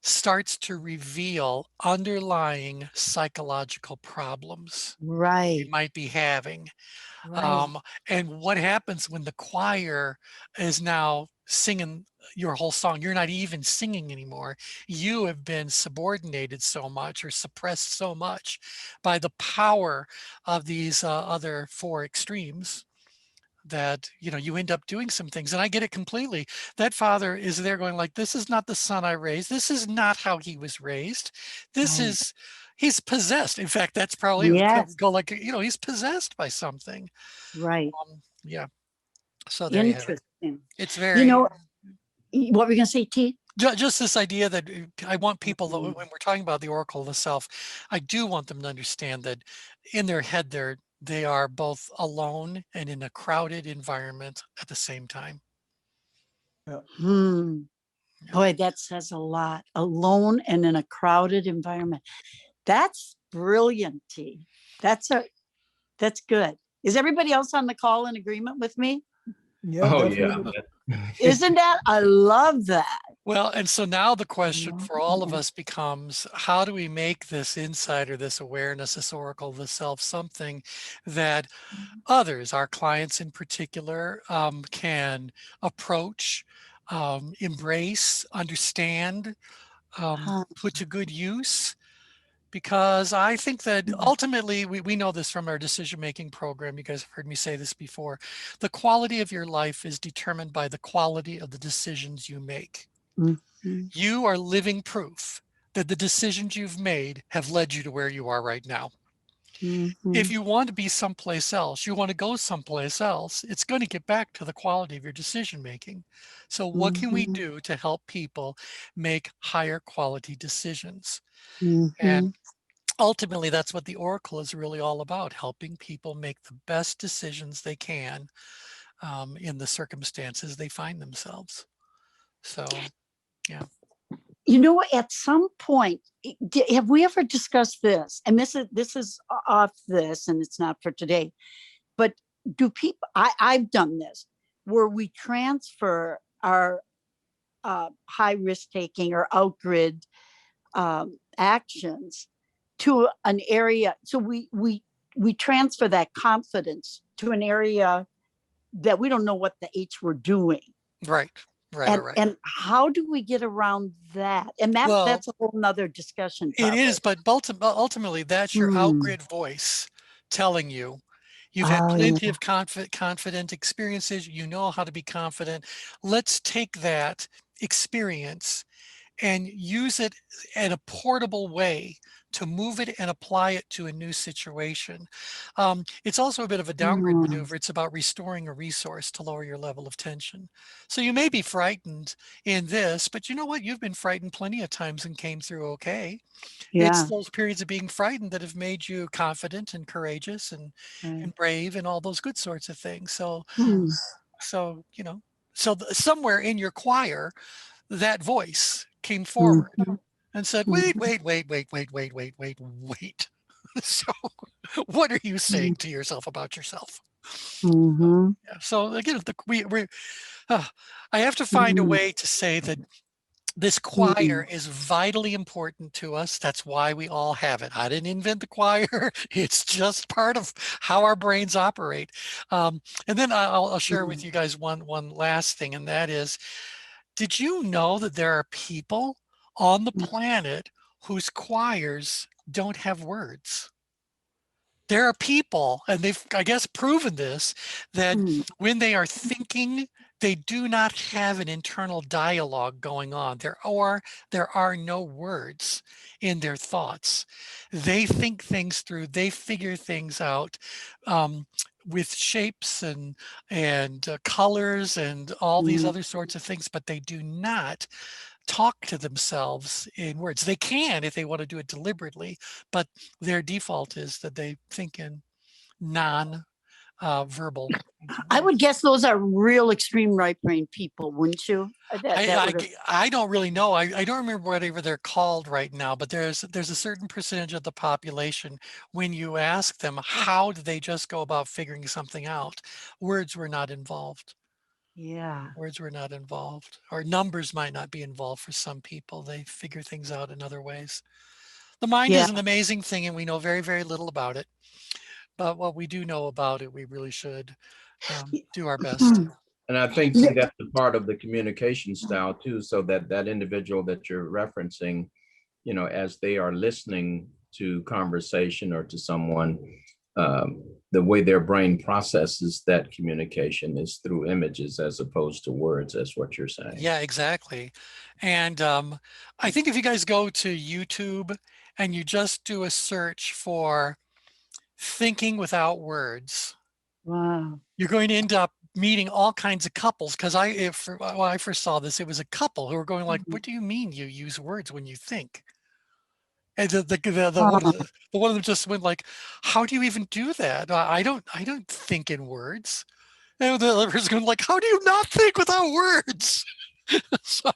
starts to reveal underlying psychological problems we Right. might be having. Right. Um, and what happens when the choir is now singing your whole song. You're not even singing anymore. You have been subordinated so much or suppressed so much by the power of these other four extremes that, you know, you end up doing some things. And I get it completely. That father is there going like, this is not the son I raised. This is not how he was raised. This Right. is, he's possessed. In fact, that's probably Yes. go like, you know, he's possessed by something. Right. Yeah. So there you have it. Interesting. It's You very, know, what were you gonna say, T? just this idea that I want people that Mhm. when we're talking about the oracle of the self, I do want them to understand that in their head they are both alone and in a crowded environment at the same time. Hmm. Yeah. Boy, that says a lot. Alone and in a crowded environment. That's brilliant, T. That's good. Is everybody else on the call in agreement with me? Yeah, Oh, yeah. definitely. Isn't that? I love that. Well, and so now the question Mhm. for all of us becomes, how do we make this insight or this awareness, this oracle, the self, something that others, our clients in particular, can approach, embrace, understand, Huh. put to good use? Because I think that ultimately, we know this from our decision-making program. You guys have heard me say this before. The quality of your life is determined by the quality of the decisions you make. Mhm. You are living proof that the decisions you've made have led you to where you are right now. If Mhm. you want to be someplace else, you want to go someplace else, it's going to get back to the quality of your decision making. So what can we Mhm. do to help people make higher quality decisions? And Mhm. ultimately, that's what the Oracle is really all about, helping people make the best decisions they can in the circumstances they find themselves. So, yeah. You know, at some point, have we ever discussed this? And this is off this, and it's not for today. But do people? I've done this where we transfer our high risk taking or outgrid actions to an area. So we transfer that confidence to an area that we don't know what the H we're doing. Right, right, right, And right. and how do we get around that? And Well, that's a whole nother discussion, it probably. is, but ultimately, that's your Hmm. outgrid voice telling you you've had Oh plenty yeah. of confident experiences. You know how to be confident. Let's take that experience and use it in a portable way to move it and apply it to a new situation. It's also a bit of a downgrade Hmm. maneuver. It's about restoring a resource to lower your level of tension. So you may be frightened in this, but you know what? You've been frightened plenty of times and came through okay. It's Yeah. those periods of being frightened that have made you confident and courageous Right. and brave and all those good sorts of things. So Hmm. you know, so somewhere in your choir, that voice came forward Mhm. and said, wait, Mhm. wait, wait, wait, wait, wait, wait, wait, wait. So what are you saying to yourself about yourself? Mhm. Yeah, so again, uh, I have to find a Mhm. way to say that this choir Mhm. is vitally important to us. That's why we all have it. I didn't invent the choir. It's just part of how our brains operate. And then I'll share with you guys one last thing, and that is, did you know that there are people on the planet whose choirs don't have words? There are people, and they've, I guess, proven this, that Mhm. when they are thinking, they do not have an internal dialogue going on. There are no words in their thoughts. They think things through. They figure things out um, with shapes and colors and all these Mhm. other sorts of things, but they do not talk to themselves in words. They can if they want to do it deliberately, but their default is that they think in non verbal I would ways. guess those are real extreme right brain people, wouldn't you? That would have. I don't really know. I don't remember whatever they're called right now, but there's a certain percentage of the population when you ask them how do they just go about figuring something out, words were not involved. Yeah. Words were not involved, or numbers might not be involved for some people. They figure things out in other ways. The mind Yeah. is an amazing thing, and we know very, very little about it. But what we do know about it, we really should do our best. And I think Yeah. that's a part of the communication style too, so that that individual that you're referencing, as they are listening to conversation or to someone, the way their brain processes that communication is through images as opposed to words. That's what you're saying. Yeah, exactly. And I think if you guys go to YouTube and you just do a search for thinking without words, Wow. you're going to end up meeting all kinds of couples. Because when I first saw this, it was a couple who were going like, "What do you mean you use words when you think?" And the one of them just went like, "How do you even do that? I don't think in words." And the other person's going like, "How do you not think without words?" So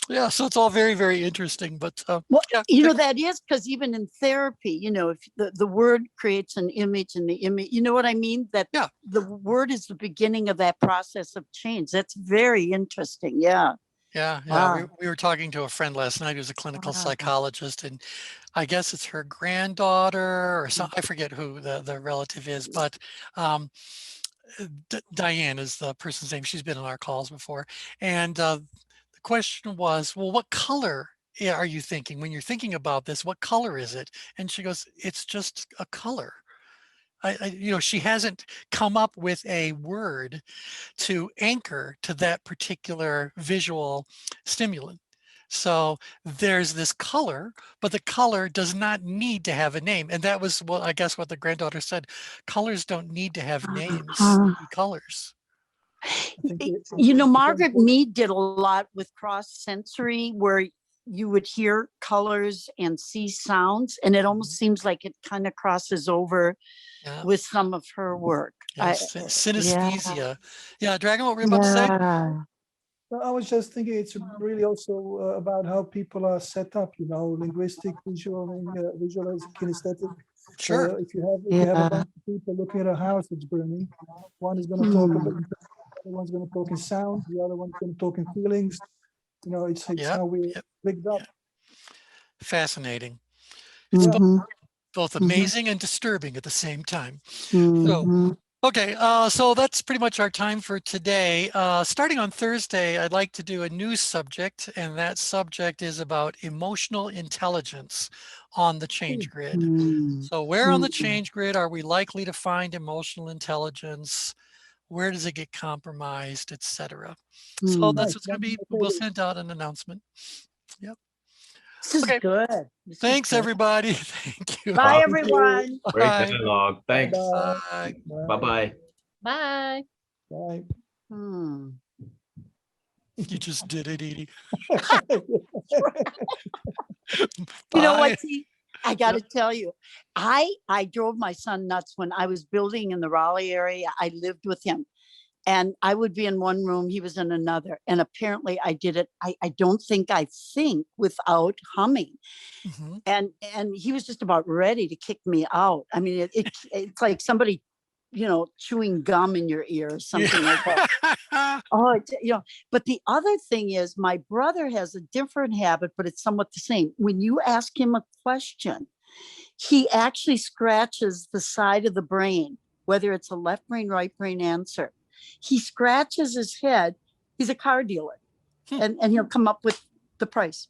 yeah, so it's all very, very interesting. But Well, yeah, that is because even in therapy, if the word creates an image and the image, you know what I mean? That Yeah. the word is the beginning of that process of change. That's very interesting. Yeah. yeah. Wow. We were talking to a friend last night who's a clinical Wow. psychologist, and I guess it's her granddaughter or some, I forget who the relative is, but Diane is the person's name. She's been on our calls before. And the question was, well, what color are you thinking? When you're thinking about this, what color is it? And she goes, it's just a color. She hasn't come up with a word to anchor to that particular visual stimulant. So there's this color, but the color does not need to have a name. And that was I guess what the granddaughter said. Colors don't need to have names to be colors. I think Margaret Mead did a lot with cross sensory where you would hear colors and see sounds, and it almost seems like it kind of crosses over Yeah. with some of her work. Synesthesia. Yeah, Dragon, what were you about to say? Well, I was just thinking it's really also about how people are set up, linguistic, visual, kinesthetic. Sure. If you have a bunch of people looking at a house that's burning, one is going to talk about, the other one's going to talk in sound, the other one's going to talk in feelings. It's how we picked up. Fascinating. It's both amazing and disturbing at the same time. So, okay, so that's pretty much our time for today. Starting on Thursday, I'd like to do a new subject, and that subject is about emotional intelligence on the ChangeGrid. So where on the ChangeGrid are we likely to find emotional intelligence? Where does it get compromised, etc.? So that's what's going to be. We'll send out an announcement. Yep. This is good. Thanks, everybody. Thank you. Bye, everyone. Great Bye. dialogue. Thanks. Bye. Bye-bye. Bye. Bye. You just did it, Edie. You know what? See, I got to tell you, I drove my son nuts when I was building in the Raleigh area. I lived with him, and I would be in one room, he was in another. And apparently I did it. I don't think I think without humming. And he was just about ready to kick me out. I mean, it's like somebody, chewing gum in your ear or something like that. But the other thing is my brother has a different habit, but it's somewhat the same. When you ask him a question, he actually scratches the side of the brain, whether it's a left brain, right brain answer. He scratches his head. He's a car dealer, and he'll come up with the price.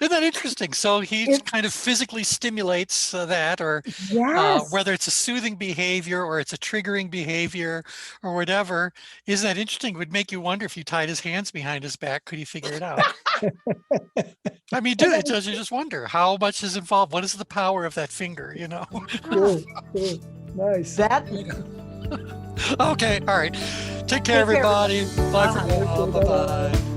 Isn't that interesting? So he kind of physically stimulates that, or whether it's a soothing behavior or it's a triggering behavior or whatever. Isn't that interesting? It would make you wonder if you tied his hands behind his back, could he figure it out? I mean, dude, it does. You just wonder how much is involved. What is the power of that finger? Cool. Nice. Okay. All right. Take care, everybody. Bye for now. Bye-bye.